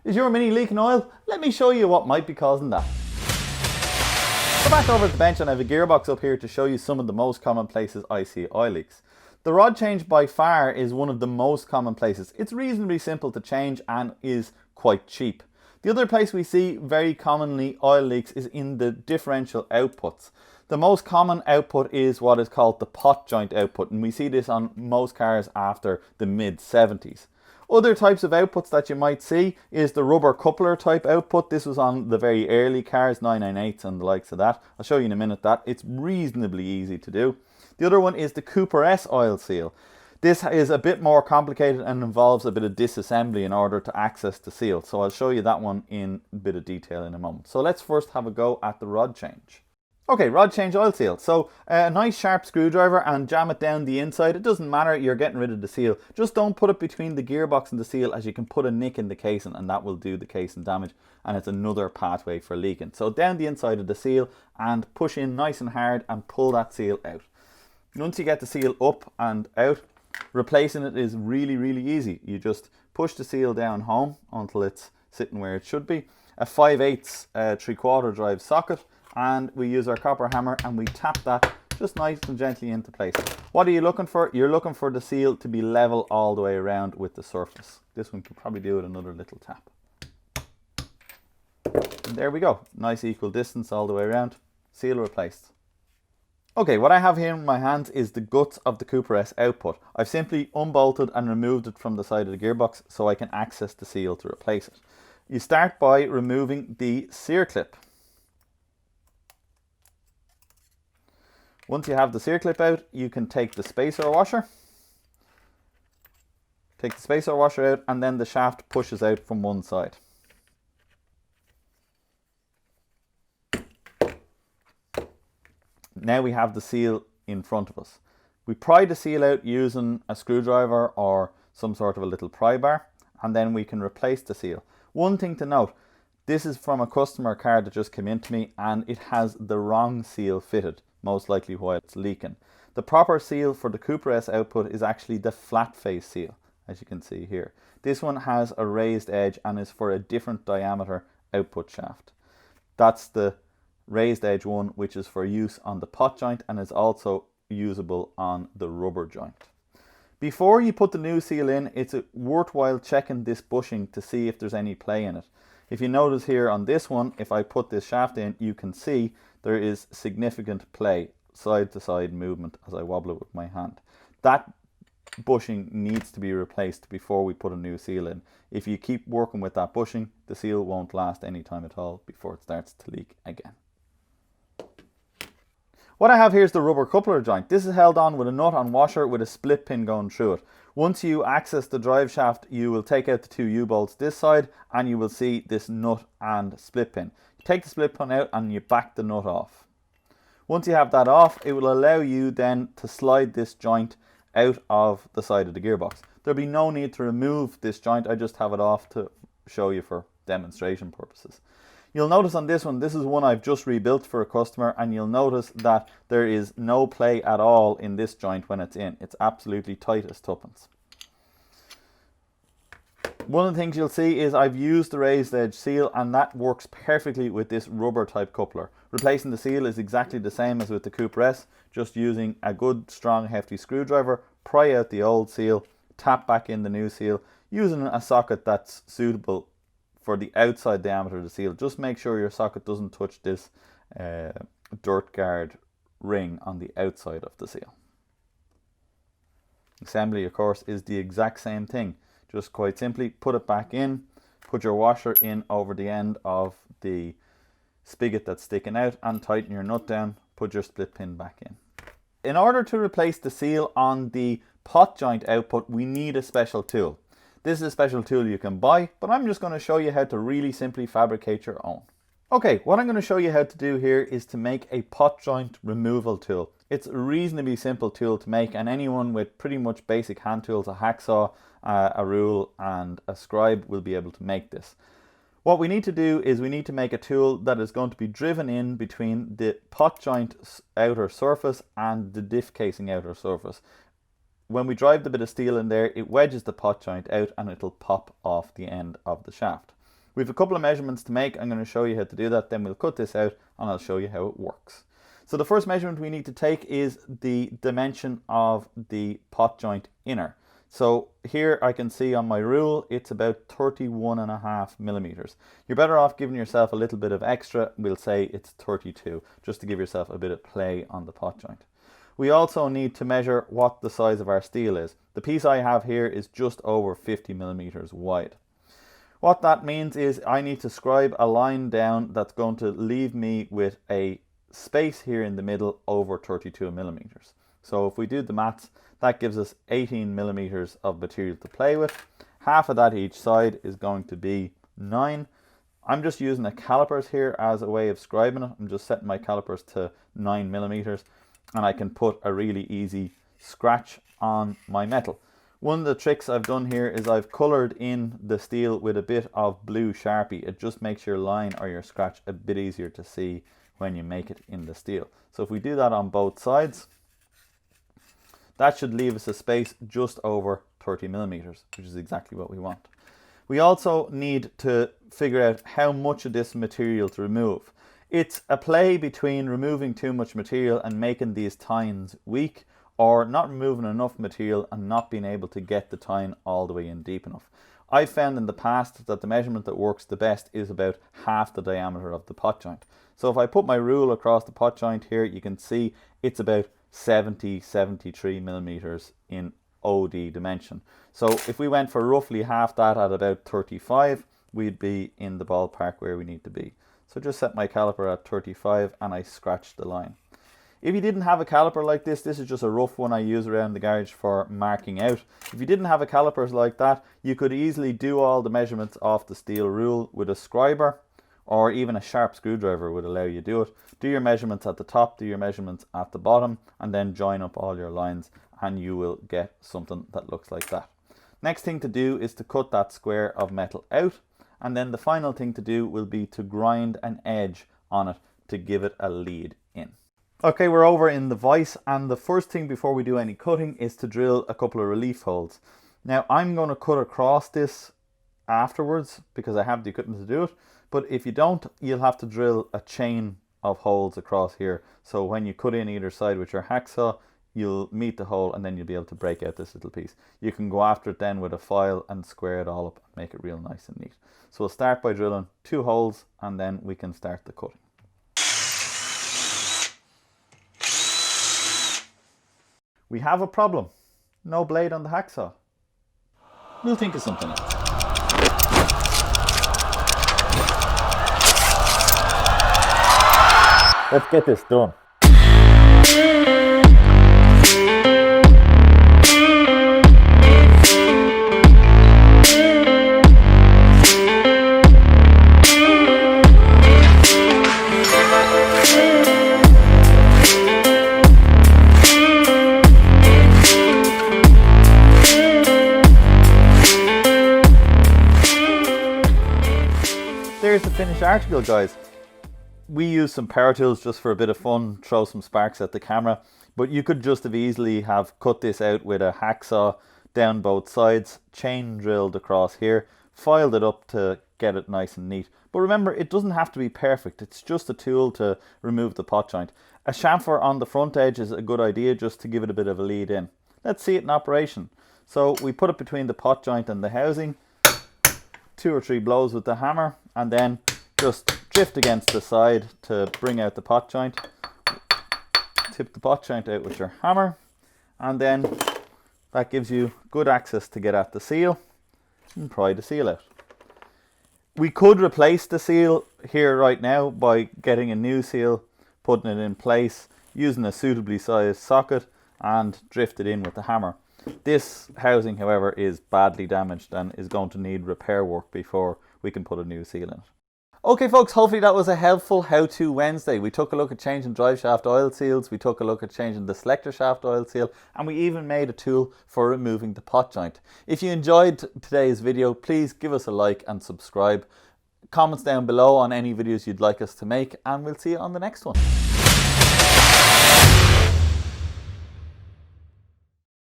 Is your Mini leaking oil? Let me show you what might be causing that. Go back over to the bench and I have a gearbox up here to show you some of the most common places I see oil leaks. The rod change by far is one of the most common places. It's reasonably simple to change and is quite cheap. The other place we see very commonly oil leaks is in the differential outputs. The most common output is what is called the pot joint output, and we see this on most cars after the mid-70s. Other types of outputs that you might see is the rubber coupler type output. This was on the very early cars, 998s and the likes of that. I'll show you in a minute that. It's reasonably easy to do. The other one is the Cooper S oil seal. This is a bit more complicated and involves a bit of disassembly in order to access the seal. So I'll show you that one in a bit of detail in a moment. So let's first have a go at the rod change. Okay, rod change oil seal. So a nice sharp screwdriver and jam it down the inside. It doesn't matter, you're getting rid of the seal. Just don't put it between the gearbox and the seal, as you can put a nick in the casing and that will do the casing damage, and it's another pathway for leaking. So down the inside of the seal and push in nice and hard and pull that seal out. Once you get the seal up and out, replacing it is really easy. You just push the seal down home until it's sitting where it should be. A 5/8 3/4 drive socket, and we use our copper hammer and we tap that just nice and gently into place. What are you looking for? You're looking for the seal to be level all the way around with the surface. This one could probably do with another little tap. And there we go. Nice equal distance all the way around. Seal replaced. Okay, what I have here in my hands is the guts of the Cooper S output. I've simply unbolted and removed it from the side of the gearbox so I can access the seal to replace it. You start by removing the sear clip. Once you have the sear clip out, you can take the spacer washer. Take the spacer washer out and then the shaft pushes out from one side. Now we have the seal in front of us. We pry the seal out using a screwdriver or some sort of a little pry bar, and then we can replace the seal. One thing to note, this is from a customer car that just came into me and it has the wrong seal fitted, most likely while it's leaking. The proper seal for the Cooper S output is actually the flat face seal, as you can see here. This one has a raised edge and is for a different diameter output shaft. That's the raised edge one, which is for use on the pot joint and is also usable on the rubber joint. Before you put the new seal in, it's worthwhile checking this bushing to see if there's any play in it. If you notice here on this one, if I put this shaft in, you can see there is significant play, side to side movement as I wobble it with my hand. That bushing needs to be replaced before we put a new seal in. If you keep working with that bushing, the seal won't last any time at all before it starts to leak again. What I have here is the rubber coupler joint. This is held on with a nut and washer with a split pin going through it. Once you access the drive shaft, you will take out the two U-bolts this side and you will see this nut and split pin. You take the split pin out and you back the nut off. Once you have that off, it will allow you then to slide this joint out of the side of the gearbox. There'll be no need to remove this joint, I just have it off to show you for demonstration purposes. You'll notice on this one, this is one I've just rebuilt for a customer, and you'll notice that there is no play at all in this joint when it's in. It's absolutely tight as tuppence. One of the things you'll see is I've used the raised edge seal and that works perfectly with this rubber type coupler. Replacing the seal is exactly the same as with the Cooper S, just using a good strong hefty screwdriver, pry out the old seal, tap back in the new seal, using a socket that's suitable for the outside diameter of the seal. Just make sure your socket doesn't touch this dirt guard ring on the outside of the seal. Assembly, of course, is the exact same thing. Just quite simply put it back in, put your washer in over the end of the spigot that's sticking out and tighten your nut down, put your split pin back in. In order to replace the seal on the pot joint output, we need a special tool. This is a special tool you can buy, but I'm just going to show you how to really simply fabricate your own. Okay, what I'm going to show you how to do here is to make a pot joint removal tool. It's a reasonably simple tool to make, and anyone with pretty much basic hand tools, a hacksaw, a rule and a scribe will be able to make this. What we need to do is we need to make a tool that is going to be driven in between the pot joint outer surface and the diff casing outer surface. When we drive the bit of steel in there, it wedges the pot joint out and it'll pop off the end of the shaft. We have a couple of measurements to make. I'm going to show you how to do that, then we'll cut this out and I'll show you how it works. So the first measurement we need to take is the dimension of the pot joint inner. So here I can see on my rule it's about 31.5 millimeters. You're better off giving yourself a little bit of extra. We'll say it's 32, just to give yourself a bit of play on the pot joint. We also need to measure what the size of our steel is. The piece I have here is just over 50 millimeters wide. What that means is I need to scribe a line down that's going to leave me with a space here in the middle over 32 millimeters. So if we do the maths, that gives us 18 millimeters of material to play with. Half of that each side is going to be 9. I'm just using a calipers here as a way of scribing it. I'm just setting my calipers to 9 millimeters, and I can put a really easy scratch on my metal. One of the tricks I've done here is I've colored in the steel with a bit of blue Sharpie. It just makes your line or your scratch a bit easier to see when you make it in the steel. So if we do that on both sides, that should leave us a space just over 30 millimeters, which is exactly what we want. We also need to figure out how much of this material to remove. It's a play between removing too much material and making these tines weak, or not removing enough material and not being able to get the tine all the way in deep enough. I've found in the past that the measurement that works the best is about half the diameter of the pot joint. So if I put my rule across the pot joint here, you can see it's about 73 millimeters in OD dimension. So if we went for roughly half that at about 35, we'd be in the ballpark where we need to be. So just set my caliper at 35 and I scratch the line. If you didn't have a caliper like this is just a rough one I use around the garage for marking out. If you didn't have a caliper like that, you could easily do all the measurements off the steel rule with a scriber, or even a sharp screwdriver would allow you to do it. Do your measurements at the top, do your measurements at the bottom, and then join up all your lines and you will get something that looks like that. Next thing to do is to cut that square of metal out, and then the final thing to do will be to grind an edge on it to give it a lead in. Okay, we're over in the vise, and the first thing before we do any cutting is to drill a couple of relief holes. Now I'm going to cut across this afterwards because I have the equipment to do it, but if you don't, you'll have to drill a chain of holes across here. So when you cut in either side with your hacksaw, you'll meet the hole and then you'll be able to break out this little piece. You can go after it then with a file and square it all up and make it real nice and neat. So we'll start by drilling 2 holes and then we can start the cutting. We have a problem. No blade on the hacksaw. We'll think of something else. Let's get this done. There's the finished article, guys. We use some power tools just for a bit of fun, throw some sparks at the camera, but you could just have easily have cut this out with a hacksaw down both sides, chain drilled across here, filed it up to get it nice and neat. But remember, it doesn't have to be perfect, it's just a tool to remove the pot joint. A chamfer on the front edge is a good idea just to give it a bit of a lead in. Let's see it in operation. So we put it between the pot joint and the housing, 2 or 3 blows with the hammer, and then just drift against the side to bring out the pot joint. Tip the pot joint out with your hammer, and then that gives you good access to get at the seal and pry the seal out. We could replace the seal here right now by getting a new seal, putting it in place, using a suitably sized socket and drift it in with the hammer. This housing, however, is badly damaged and is going to need repair work before we can put a new seal in it. Okay folks, hopefully that was a helpful How-To Wednesday. We took a look at changing drive shaft oil seals, we took a look at changing the selector shaft oil seal, and we even made a tool for removing the pot joint. If you enjoyed today's video, please give us a like and subscribe. Comments down below on any videos you'd like us to make, and we'll see you on the next one.